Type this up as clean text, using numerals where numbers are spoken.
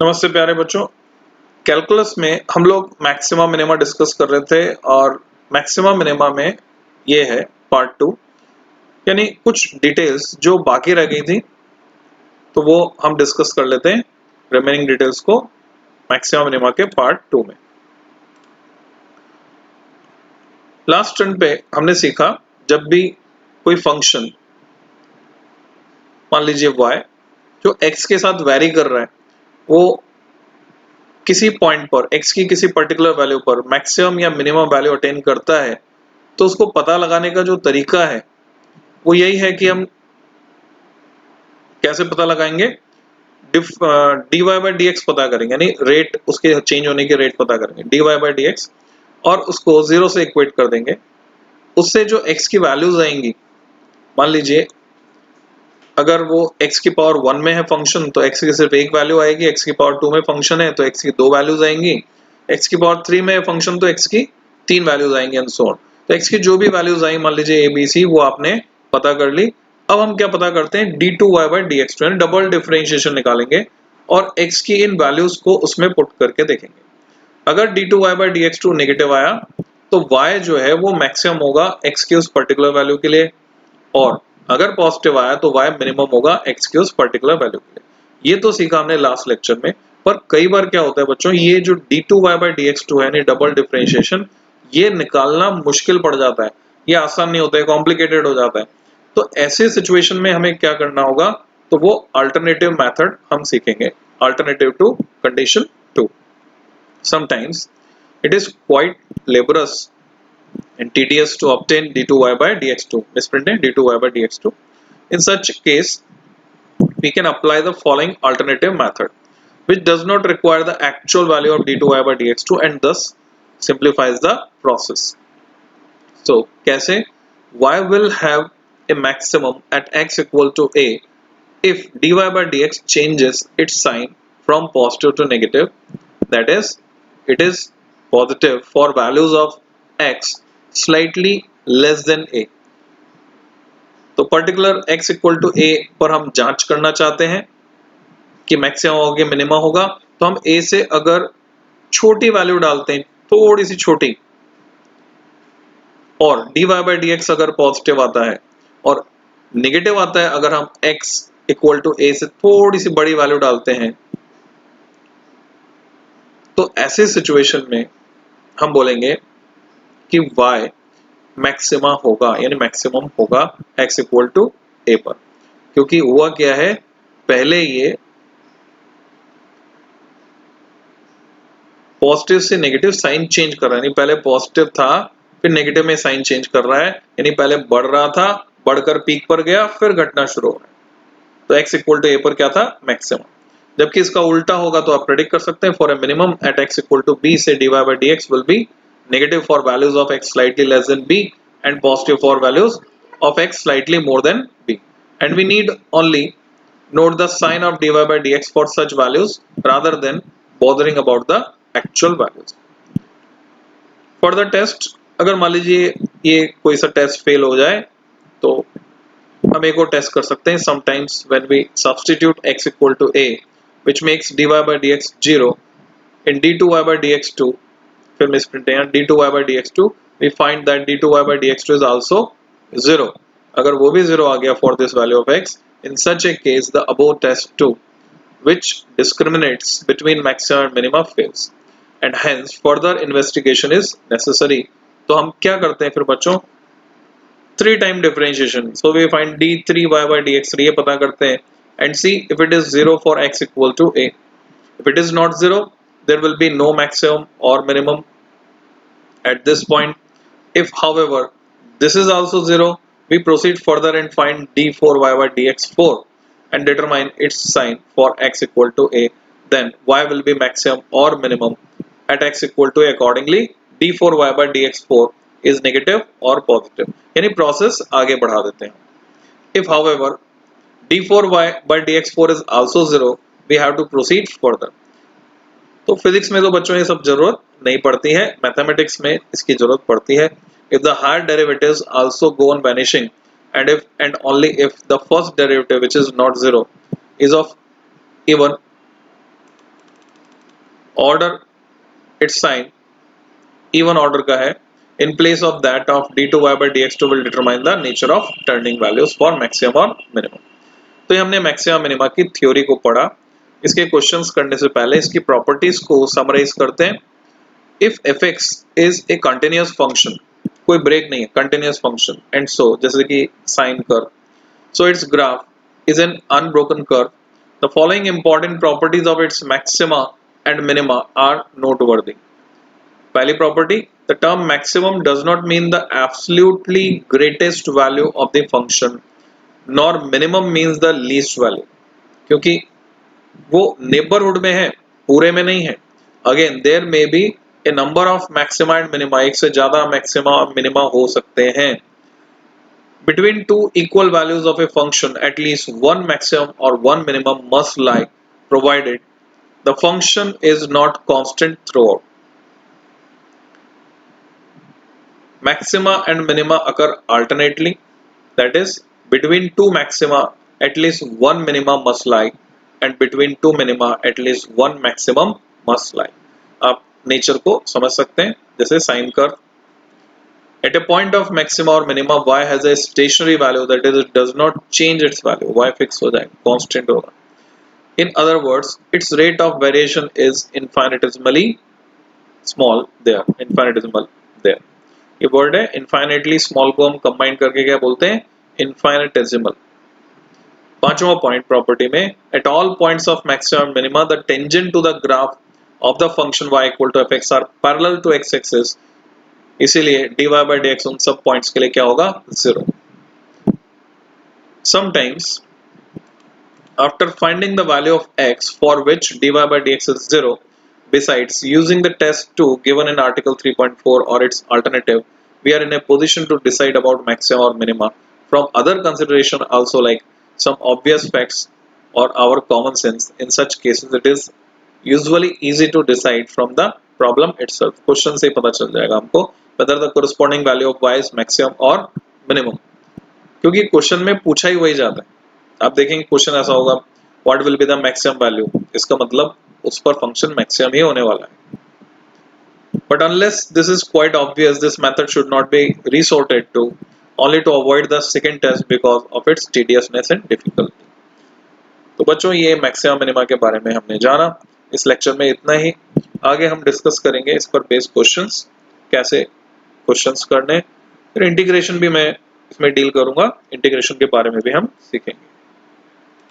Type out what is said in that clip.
नमस्ते प्यारे बच्चों। कैलकुलस में हम लोग मैक्सिमा मिनिमा डिस्कस कर रहे थे और मैक्सिमा मिनिमा में ये है पार्ट 2, यानी कुछ डिटेल्स जो बाकी रह गई थी तो वो हम डिस्कस कर लेते हैं रिमेनिंग डिटेल्स को मैक्सिमा मिनिमा के पार्ट 2 में। लास्ट टर्न पे हमने सीखा जब भी कोई फंक्शन मान लीजिए y जो x के साथ वेरी कर रहा है वो किसी पॉइंट पर x की किसी पर्टिकुलर वैल्यू पर मैक्सिमम या मिनिमम वैल्यू अटेन करता है तो उसको पता लगाने का जो तरीका है वो यही है कि हम कैसे पता लगाएंगे, dy बाई डी एक्स पता करेंगे, यानी रेट उसके चेंज होने की रेट पता करेंगे dy बाई डी एक्स और उसको 0 से इक्वेट कर देंगे। उससे जो x की वैल्यूज आएंगी, मान लीजिए अगर वो x की पावर 1 में है फंक्शन तो x की सिर्फ एक वैल्यू आएगी, x की पावर 2 में फंक्शन है तो x की दो वैल्यूज आएंगी, x की पावर 3 में है फंक्शन तो x की तीन वैल्यूज आएंगी एंड सो ऑन। तो x की जो भी वैल्यूज आई मान लीजिए a b c वो आपने पता कर ली। अब हम क्या पता करते हैं d2y बाई डी एक्स, यानी डबल डिफरेंशिएशन निकालेंगे और x की इन वैल्यूज को उसमें पुट करके देखेंगे। अगर d2y by d x two negative आया तो y जो है वो मैक्सिमम होगा x की उस पर्टिकुलर वैल्यू के लिए, और अगर पॉजिटिव आया तो y मिनिमम होगा x की उस पर्टिकुलर वैल्यू के लिए। ये तो सीखा हमने लास्ट लेक्चर में, पर कई बार क्या होता है बच्चों, ये जो d2y by d x to है, यानी डबल डिफरेंशिएशन, ये निकालना मुश्किल पड़ जाता है, ये आसान नहीं होता है, कॉम्प्लिकेटेड हो जाता है। तो ऐसे सिचुएशन में हमें क्या करना होगा, तो वो अल्टरनेटिव मेथड हम सीखेंगे, alternative to condition 2। Sometimes it is quite laborious and tedious to obtain d2y by dx2, misprinted d2y by dx2. In such case, we can apply the following alternative method, which does not require the actual value of d2y by dx2 and thus simplifies the process. So, कैसे? Y will have a maximum at x equal to a if dy by dx changes its sign from positive to negative, that is, it is positive for values of x slightly less than a। तो particular x equal to a पर हम जांच करना चाहते हैं कि maximum होगा minimum होगा, तो हम a से अगर छोटी वैल्यू डालते हैं, थोड़ी सी छोटी, और dy बाई डी एक्स अगर पॉजिटिव आता है और नेगेटिव आता है अगर हम x इक्वल टू a से थोड़ी सी बड़ी वैल्यू डालते हैं, तो ऐसे सिचुएशन में हम बोलेंगे कि y मैक्सिमा होगा, यानी मैक्सिमम होगा x इक्वल टू a पर, क्योंकि हुआ क्या है, पहले ये पॉजिटिव से नेगेटिव साइन चेंज कर रहा है, यानी पहले पॉजिटिव था फिर नेगेटिव में साइन चेंज कर रहा है, यानी पहले बढ़ रहा था, बढ़कर पीक पर गया फिर घटना शुरू हो रहा है। तो x इक्वल टू a पर क्या था, मैक्सिमम। जबकि इसका उल्टा होगा तो आप प्रेडिक्ट कर सकते हैं, for a minimum at x equal to b से dy by dx will be negative for values of x slightly less than b and positive for values of x slightly more than b, and we need only note the sign of dy by dx for such values rather than bothering about the actual values. For the test, अगर मान लीजिए ये कोई सा test fail हो जाए तो हम एक और टेस्ट कर सकते हैं, sometimes when we substitute x equal to a which makes dy by dx 0 in d2y by dx2, फिर मिसप्रिंट है d2y by dx2, we find that d2y by dx2 is also 0। अगर वो भी 0 आ गया for this value of x, in such a case the above test 2 which discriminates between maxima and minima fails and hence further investigation is necessary। तो हम क्या करते हैं फिर बच्चों, 3 time differentiation, so we find d3y by dx3 ये पता करते हैं and see if it is 0 for x equal to a। If it is not 0, there will be no maximum or minimum at this point. If however this is also 0, we proceed further and find d4y by dx4 and determine its sign for x equal to a, then y will be maximum or minimum at x equal to a, accordingly d4y by dx4 is negative or positive, यानी process आगे बढ़ा देते हैं। If however d4y by dx4 is also 0, we have to proceed further। तो physics में तो बच्चों ये सब जरूरत नहीं पड़ती है, मैथमेटिक्स में इसकी जरूरत पड़ती है। If the higher derivatives also go on vanishing and if and only if the first derivative which is not 0 is of even order it's sign even order का है. In place of that of d2y by dx2 will determine the nature of turning values for maximum और minimum. तो ये हमने maxima minima की theory को पढ़ा. इसके क्वेश्चंस करने से पहले इसकी प्रॉपर्टीज को समराइज करते हैं. If fx is a continuous function, कोई ब्रेक नहीं है, continuous function, and so जैसे कि sine curve, so its graph is an unbroken curve. The following important properties of its maxima and minima are noteworthy. पहली property, the term maximum does not mean the absolutely greatest value of the function, nor minimum means the least value, क्योंकि वो neighbourhood में है, पूरे में नहीं है. Again, there may be a number of maxima and minima, एक से ज्यादा मैक्सिमा और मिनिमा हो सकते हैं. Between two equal values of a function, at least one maximum or one minimum must lie, provided the function is not constant throughout. Maxima and minima occur alternately, that is, between two maxima at least one minima must lie, and between two minima at least one maximum must lie. आप nature को समझ सकते हैं, जैसे sine curve. At a point of maxima or minima, y has a stationary value, that is, it does not change its value. y fix हो जाएगा, constant होगा. In other words, its rate of variation is infinitesimally small there, infinitesimal there. ये word है infinitely small को हम combine करके क्या बोलते हैं, इनफाइनिटेसिमल. पांचवा पॉइंट प्रॉपर्टी में, at all points of maxima और minima the tangent to the graph of the function y equal to fx are parallel to x axis, इसीलिए dy by dx उन सब पॉइंट्स के लिए क्या होगा, 0. Sometimes after finding the value of x for which dy by dx is 0, besides using the test 2 given in article 3.4 or its alternative, we are in a position to decide about maxima or minima from other consideration also, like some obvious facts or our common sense. In such cases it is usually easy to decide from the problem itself. Question से पता चल जाएगा हमको whether the corresponding value of y is maximum or minimum, क्योंकि question में पूछा ही वही जाता है. आप देखेंगे क्वेश्चन ऐसा होगा, what will be the maximum value, इसका मतलब उस पर फंक्शन मैक्सिमम ही होने वाला है. But unless this is quite obvious, this method should not be resorted to, only to avoid the second test because of its tediousness and difficulty. तो बच्चों, ये मैक्सिमा मिनिमा के बारे में हमने जाना. इस लेक्चर में इतना ही. आगे हम डिस्कस करेंगे इस पर बेस्ड क्वेश्चंस, कैसे क्वेश्चंस करने, फिर इंटीग्रेशन भी मैं इसमें डील करूंगा. इंटीग्रेशन के बारे में भी हम सीखेंगे.